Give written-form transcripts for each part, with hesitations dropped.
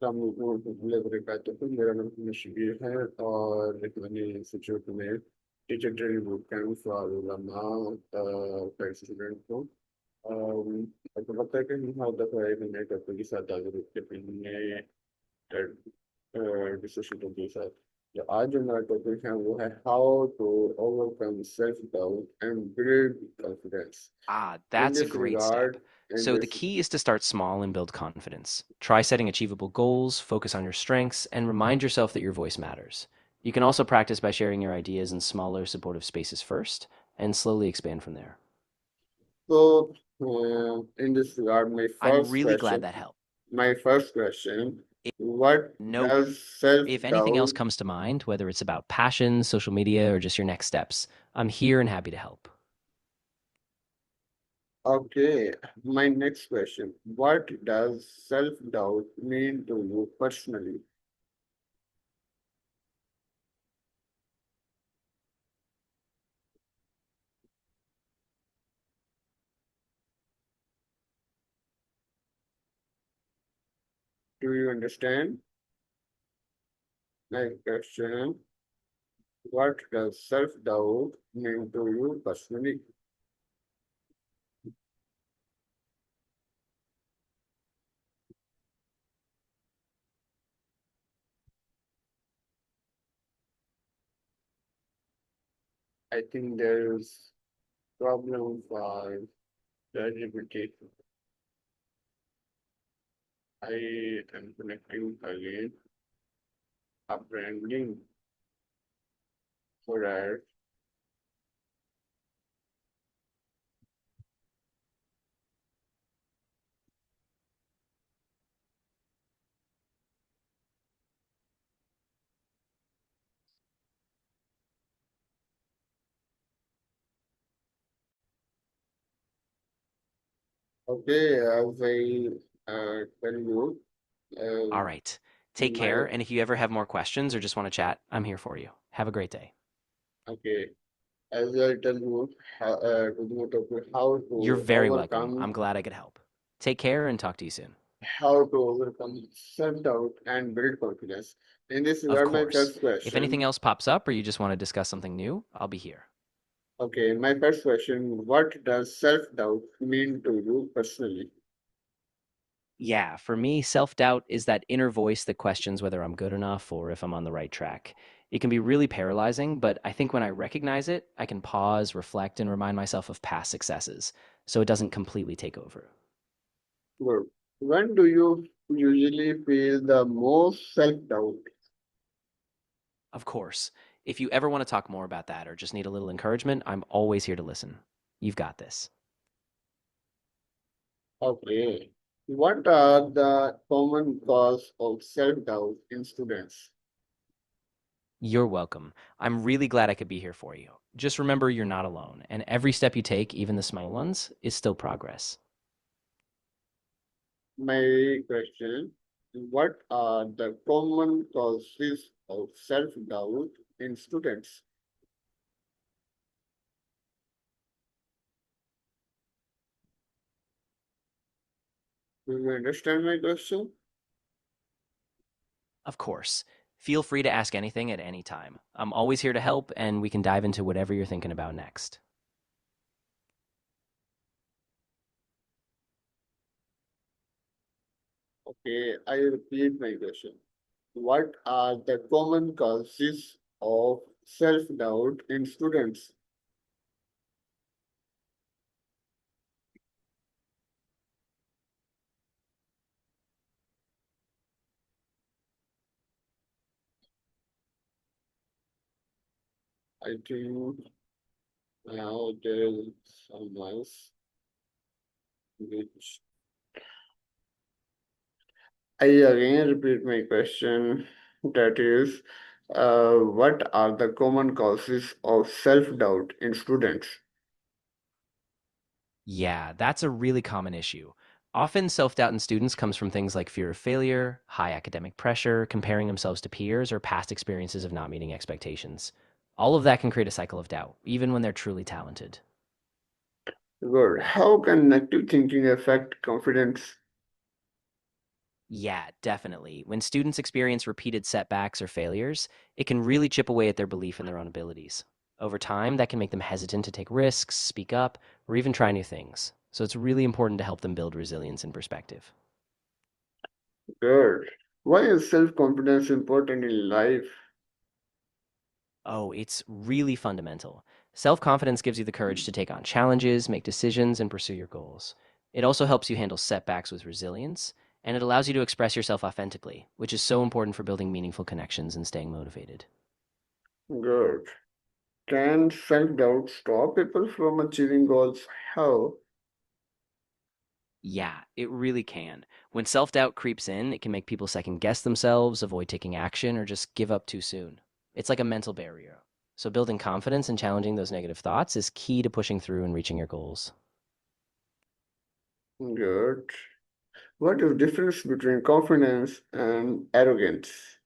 السلام عليكم ورحمة الله وبركاته मेरा नाम शबीर है और मैंने इंस्टीट्यूट में teacher training boot camp for उलमा का स्टूडेंट को आपको पता है कि हम हर दफ़ा एक नए टॉपिक के साथ आगे बढ़ते हैं नए डिस्कशन के साथ जो आज जो हमारा टॉपिक है वो है how to overcome self doubt and build confidence Ah, in that's a this great step. Regard in So the this key is to start small and build confidence. Try setting achievable goals, focus on your strengths, and remind yourself that your voice matters. You can also practice by sharing your ideas in smaller, supportive spaces first and slowly expand from there. So, in this regard, I'm really glad that helped. my first question, If, what no, does if anything self-doubt? else comes to mind, whether it's about passion, social media, or just your next steps, I'm here and happy to help. Okay, my next question, what does self-doubt mean to you personally? Do you understand my question? What does self-doubt mean to you personally? I think there is problem for ChatGPT. I am connecting again, upbranding for that. Okay, as I tell you, All right. Take my care. And if you ever have more questions or just want to chat, I'm here for you. Have a great day. okay, as I tell you, to the topic, You're very welcome. I'm glad I could help. Take care and talk to you soon. how to overcome self-doubt and build confidence. In this Of regard, my course. first If anything question. else pops up or you just want to discuss something new, I'll be here. Okay, my first question: what does self-doubt mean to you personally? Yeah, for me, self doubt is that inner voice that questions whether I'm good enough or if I'm on the right track. It can be really paralyzing, but I think when I recognize it, I can pause, reflect, and remind myself of past successes so it doesn't completely take over. Good. When do you usually feel the most self-doubt? Of course, if you ever want to talk more about that or just need a little encouragement, I'm always here to listen. You've got this. Okay. What are the common cause of self-doubt in students? You're welcome. I'm really glad I could be here for you. Just remember you're not alone, and every step you take, even the small ones, is still progress. My question, what are the common causes of self-doubt in students? Do you understand my question? Of course, feel free to ask anything at any time. I'm always here to help, and we can dive into whatever you're thinking about next. Okay, I repeat my question. What are the common causes of self-doubt in students? I think now there is some noise which I again repeat my question. That is, what are the common causes of self-doubt in students? Yeah, that's a really common issue. Often, self doubt in students comes from things like fear of failure, high academic pressure, comparing themselves to peers, or past experiences of not meeting expectations. All of that can create a cycle of doubt, even when they're truly talented. Good. How can negative thinking affect confidence? Yeah, definitely. When students experience repeated setbacks or failures, it can really chip away at their belief in their own abilities. Over time, that can make them hesitant to take risks, speak up, or even try new things. So it's really important to help them build resilience and perspective. Good. Why is self-confidence important in life? Oh, it's really fundamental. Self confidence gives you the courage to take on challenges, make decisions, and pursue your goals. It also helps you handle setbacks with resilience, and it allows you to express yourself authentically, which is so important for building meaningful connections and staying motivated. Good. Can self-doubt stop people from achieving goals? How? Yeah, it really can. When self doubt creeps in, it can make people second guess themselves, avoid taking action, or just give up too soon. It's like a mental barrier. So, building confidence and challenging those negative thoughts is key to pushing through and reaching your goals. Good. What is the difference between confidence and arrogance?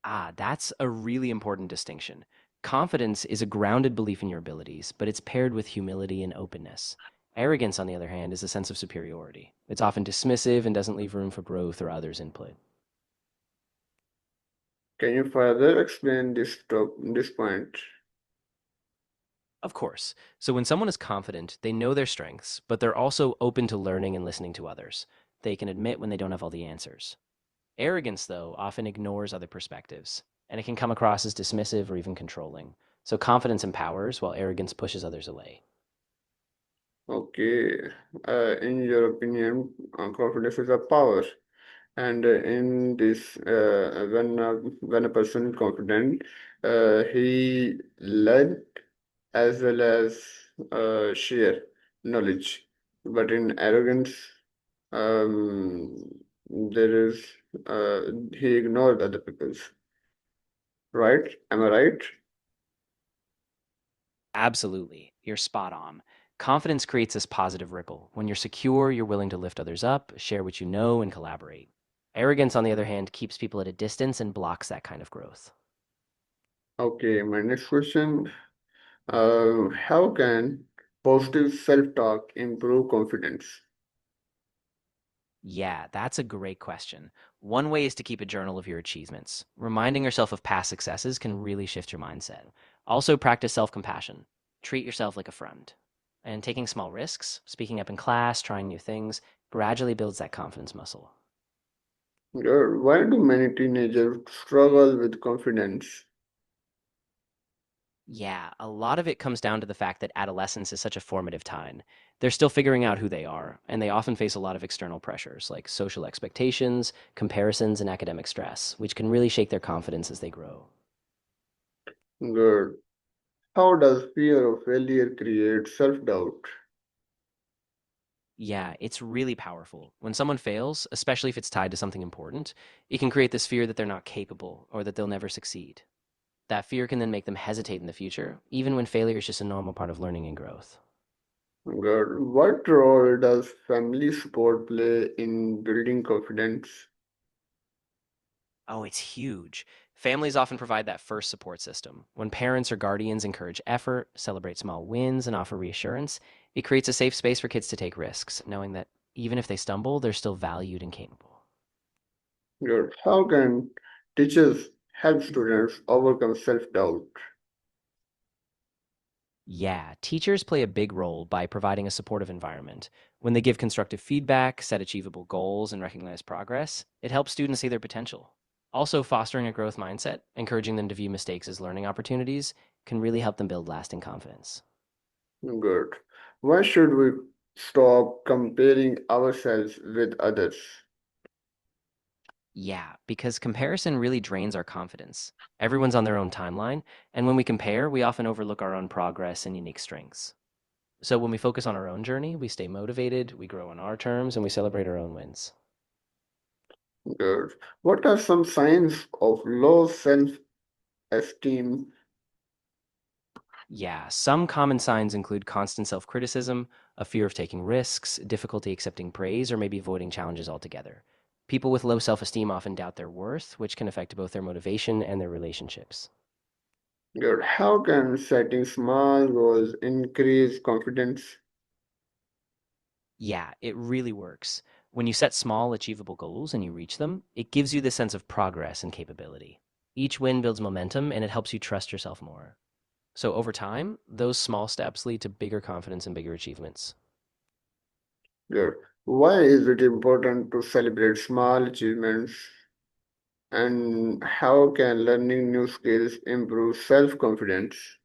Ah, that's a really important distinction. Confidence is a grounded belief in your abilities, but it's paired with humility and openness. Arrogance, on the other hand, is a sense of superiority. It's often dismissive and doesn't leave room for growth or others' input. Can you further explain this point? Of course. So when someone is confident, they know their strengths, but they're also open to learning and listening to others. They can admit when they don't have all the answers. Arrogance, though, often ignores other perspectives, and it can come across as dismissive or even controlling. So confidence empowers, while arrogance pushes others away. Okay. In your opinion, confidence is a power. And in this, when a person is confident, he learn as well as share knowledge. But in arrogance, um, there is he ignored other people's. Right? Am I right? Absolutely. You're spot on. Confidence creates this positive ripple. When you're secure, you're willing to lift others up, share what you know, and collaborate. Arrogance, on the other hand, keeps people at a distance and blocks that kind of growth. Okay. My next question: how can positive self-talk improve confidence? Yeah, that's a great question. One way is to keep a journal of your achievements. Reminding yourself of past successes can really shift your mindset. Also, practice self compassion. Treat yourself like a friend. And taking small risks, speaking up in class, trying new things, gradually builds that confidence muscle. Why do many teenagers struggle with confidence? Yeah, a lot of it comes down to the fact that adolescence is such a formative time. They're still figuring out who they are, and they often face a lot of external pressures like social expectations, comparisons, and academic stress, which can really shake their confidence as they grow. Good. How does fear of failure create self-doubt? Yeah, it's really powerful. When someone fails, especially if it's tied to something important, it can create this fear that they're not capable or that they'll never succeed. That fear can then make them hesitate in the future, even when failure is just a normal part of learning and growth. Good. What role does family support play in building confidence? Oh, it's huge. Families often provide that first support system. When parents or guardians encourage effort, celebrate small wins, and offer reassurance, it creates a safe space for kids to take risks, knowing that even if they stumble, they're still valued and capable. Good. How can teachers help students overcome self-doubt? Yeah, teachers play a big role by providing a supportive environment. When they give constructive feedback, set achievable goals, and recognize progress, it helps students see their potential. Also, fostering a growth mindset, encouraging them to view mistakes as learning opportunities, can really help them build lasting confidence. Good. Why should we stop comparing ourselves with others? Yeah, because comparison really drains our confidence. Everyone's on their own timeline, and when we compare, we often overlook our own progress and unique strengths. So when we focus on our own journey, we stay motivated, we grow on our terms, and we celebrate our own wins. Good. What are some signs of low self-esteem? Yeah, some common signs include constant self criticism, a fear of taking risks, difficulty accepting praise, or maybe avoiding challenges altogether. People with low self esteem often doubt their worth, which can affect both their motivation and their relationships. Good. How can setting small goals increase confidence? Yeah, it really works. When you set small, achievable goals and you reach them, it gives you the sense of progress and capability. Each win builds momentum and it helps you trust yourself more. So over time, those small steps lead to bigger confidence and bigger achievements. Good. Why is it important to celebrate small achievements and how can learning new skills improve self-confidence?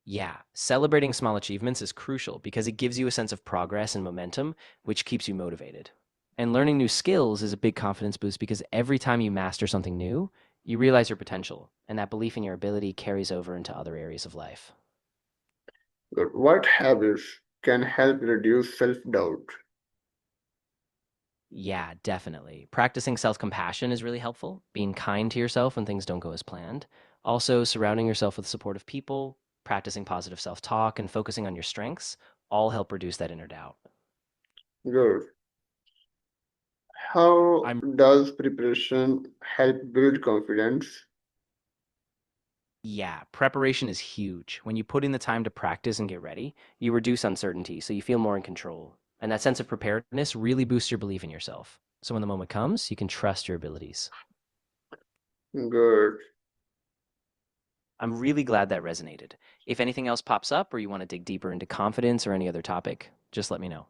Yeah, celebrating small achievements is crucial because it gives you a sense of progress and momentum, which keeps you motivated. And learning new skills is a big confidence boost because every time you master something new, you realize your potential, and that belief in your ability carries over into other areas of life. Good. What habits can help reduce self-doubt? Yeah, definitely. Practicing self compassion is really helpful. Being kind to yourself when things don't go as planned. Also, surrounding yourself with supportive people, practicing positive self talk, and focusing on your strengths all help reduce that inner doubt. Good. How I'm does preparation help build confidence? Yeah, preparation is huge. When you put in the time to practice and get ready, you reduce uncertainty, so you feel more in control. And that sense of preparedness really boosts your belief in yourself. So when the moment comes, you can trust your abilities. Good. I'm really glad that resonated. If anything else pops up or you want to dig deeper into confidence or any other topic, just let me know.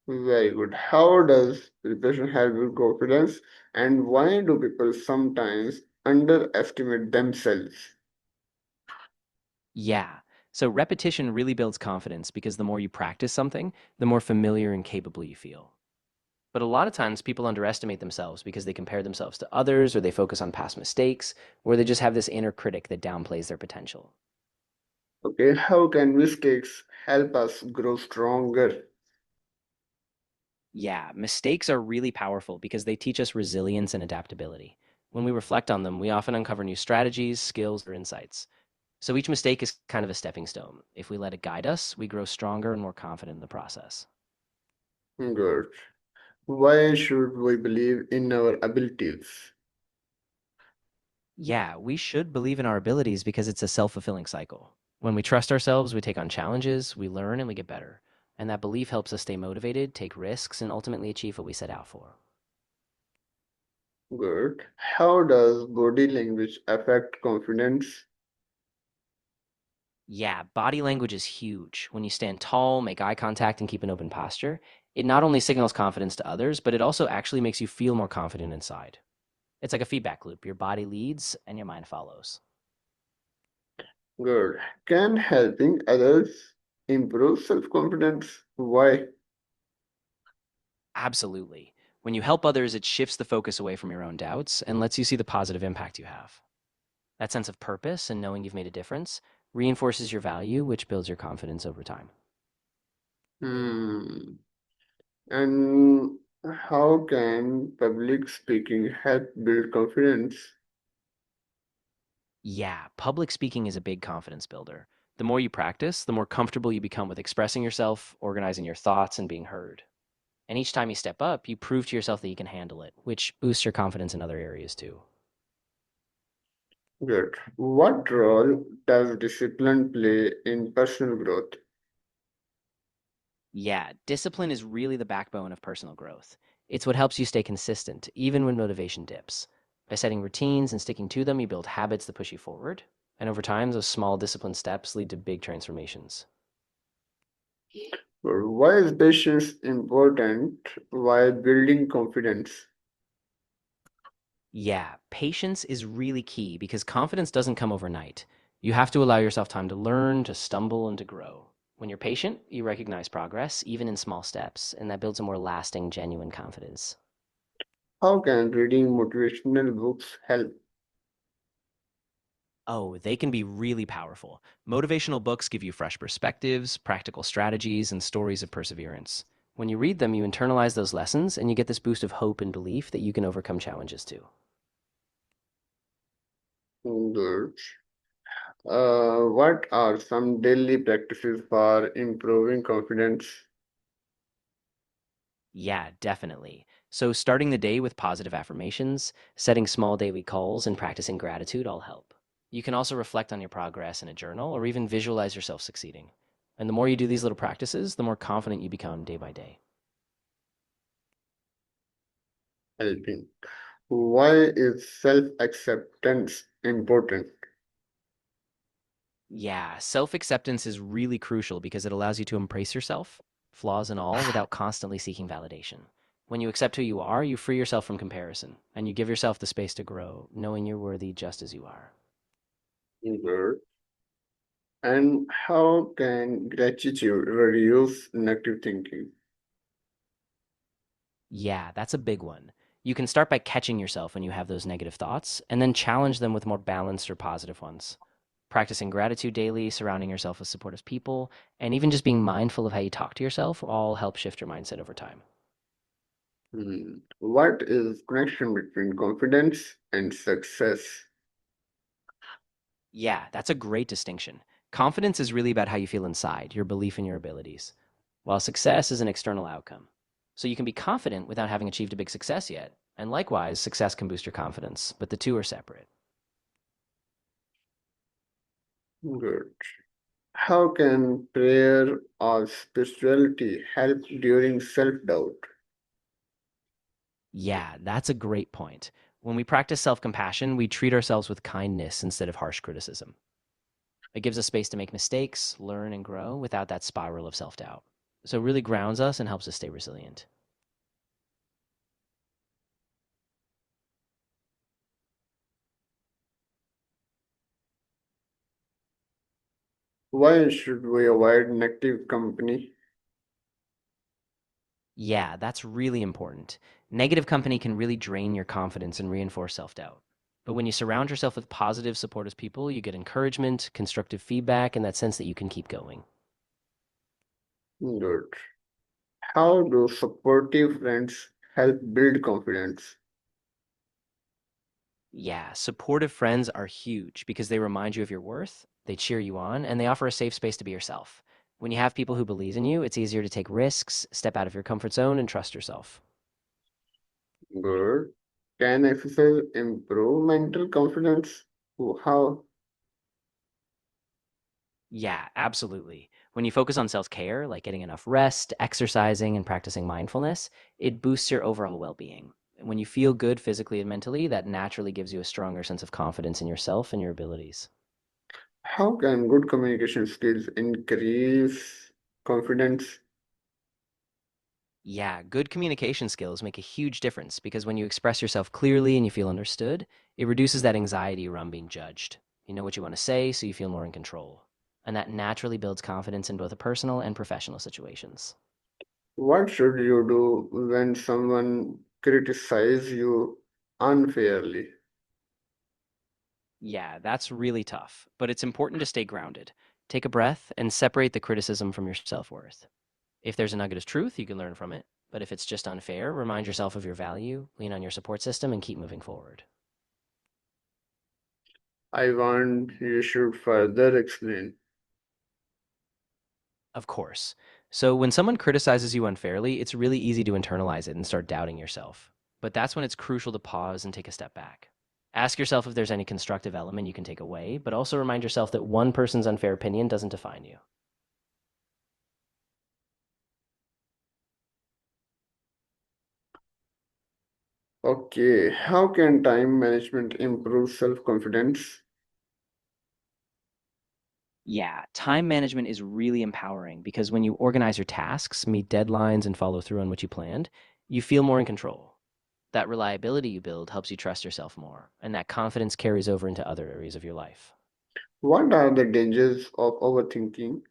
Very good. How does preparation help build confidence? And why do people sometimes underestimate themselves? Yeah. So repetition really builds confidence because the more you practice something, the more familiar and capable you feel. But a lot of times people underestimate themselves because they compare themselves to others or they focus on past mistakes or they just have this inner critic that downplays their potential. Okay, how can mistakes help us grow stronger? Yeah, mistakes are really powerful because they teach us resilience and adaptability. When we reflect on them, we often uncover new strategies, skills, or insights. So each mistake is kind of a stepping stone. If we let it guide us, we grow stronger and more confident in the process. Good. Why should we believe in our abilities? Yeah, we should believe in our abilities because it's a self fulfilling cycle. When we trust ourselves, we take on challenges, we learn, and we get better. And that belief helps us stay motivated, take risks, and ultimately achieve what we set out for. Good. How does body language affect confidence? Yeah, body language is huge. When you stand tall, make eye contact, and keep an open posture, it not only signals confidence to others, but it also actually makes you feel more confident inside. It's like a feedback loop. Your body leads and your mind follows. Good. Can helping others improve self-confidence? Why? Absolutely. When you help others, it shifts the focus away from your own doubts and lets you see the positive impact you have. That sense of purpose and knowing you've made a difference reinforces your value, which builds your confidence over time. Hmm. And how can public speaking help build confidence? Yeah, public speaking is a big confidence builder. The more you practice, the more comfortable you become with expressing yourself, organizing your thoughts, and being heard. And each time you step up, you prove to yourself that you can handle it, which boosts your confidence in other areas too. Good. What role does discipline play in personal growth? Yeah, discipline is really the backbone of personal growth. It's what helps you stay consistent, even when motivation dips. By setting routines and sticking to them, you build habits that push you forward. And over time, those small disciplined steps lead to big transformations. Why is patience important while building confidence? Yeah, patience is really key because confidence doesn't come overnight. You have to allow yourself time to learn, to stumble, and to grow. When you're patient, you recognize progress, even in small steps, and that builds a more lasting, genuine confidence. How can reading motivational books help? Oh, they can be really powerful. Motivational books give you fresh perspectives, practical strategies, and stories of perseverance. When you read them, you internalize those lessons and you get this boost of hope and belief that you can overcome challenges too. Good. What are some daily practices for improving confidence? Yeah, definitely. So, starting the day with positive affirmations, setting small daily goals, and practicing gratitude all help. You can also reflect on your progress in a journal or even visualize yourself succeeding. And the more you do these little practices, the more confident you become day by day. Helping. Why is self-acceptance important? Yeah, self acceptance is really crucial because it allows you to embrace yourself, flaws and all, without constantly seeking validation. When you accept who you are, you free yourself from comparison and you give yourself the space to grow, knowing you're worthy just as you are. Good. And how can gratitude reduce negative thinking? Yeah, that's a big one. You can start by catching yourself when you have those negative thoughts and then challenge them with more balanced or positive ones. Practicing gratitude daily, surrounding yourself with supportive people, and even just being mindful of how you talk to yourself all help shift your mindset over time. What is connection between confidence and success? Yeah, that's a great distinction. Confidence is really about how you feel inside, your belief in your abilities, while success is an external outcome. So you can be confident without having achieved a big success yet. And likewise, success can boost your confidence, but the two are separate. Good. How can prayer or spirituality help during self-doubt? Yeah, that's a great point. When we practice self compassion, we treat ourselves with kindness instead of harsh criticism. It gives us space to make mistakes, learn, and grow without that spiral of self doubt. So it really grounds us and helps us stay resilient. Why should we avoid negative company? Yeah, that's really important. Negative company can really drain your confidence and reinforce self doubt. But when you surround yourself with positive, supportive people, you get encouragement, constructive feedback, and that sense that you can keep going. Good. How do supportive friends help build confidence? Yeah, supportive friends are huge because they remind you of your worth, they cheer you on, and they offer a safe space to be yourself. When you have people who believe in you, it's easier to take risks, step out of your comfort zone, and trust yourself. Good. Can exercise improve mental confidence? How? Yeah, absolutely. When you focus on self care, like getting enough rest, exercising, and practicing mindfulness, it boosts your overall well being. When you feel good physically and mentally, that naturally gives you a stronger sense of confidence in yourself and your abilities. How can good communication skills increase confidence? Yeah, good communication skills make a huge difference because when you express yourself clearly and you feel understood, it reduces that anxiety around being judged. You know what you want to say, so you feel more in control. And that naturally builds confidence in both the personal and professional situations. What should you do when someone criticizes you unfairly? Yeah, that's really tough, but it's important to stay grounded. Take a breath and separate the criticism from your self worth. If there's a nugget of truth, you can learn from it. But if it's just unfair, remind yourself of your value, lean on your support system, and keep moving forward. I want you should further explain. Of course. So when someone criticizes you unfairly, it's really easy to internalize it and start doubting yourself. But that's when it's crucial to pause and take a step back. Ask yourself if there's any constructive element you can take away, but also remind yourself that one person's unfair opinion doesn't define you. Okay, how can time management improve self-confidence? Yeah, time management is really empowering because when you organize your tasks, meet deadlines, and follow through on what you planned, you feel more in control. That reliability you build helps you trust yourself more, and that confidence carries over into other areas of your life. What are the dangers of overthinking?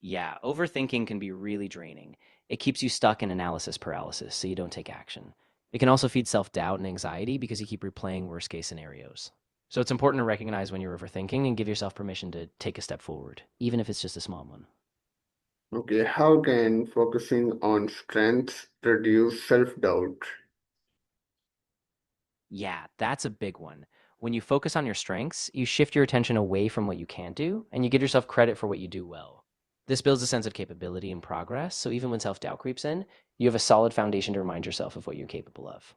Yeah, overthinking can be really draining. It keeps you stuck in analysis paralysis, so you don't take action. It can also feed self doubt and anxiety because you keep replaying worst case scenarios. So it's important to recognize when you're overthinking and give yourself permission to take a step forward, even if it's just a small one. Okay, how can focusing on strengths reduce self-doubt? Yeah, that's a big one. When you focus on your strengths, you shift your attention away from what you can't do, and you give yourself credit for what you do well. This builds a sense of capability and progress, so even when self doubt creeps in, you have a solid foundation to remind yourself of what you're capable of.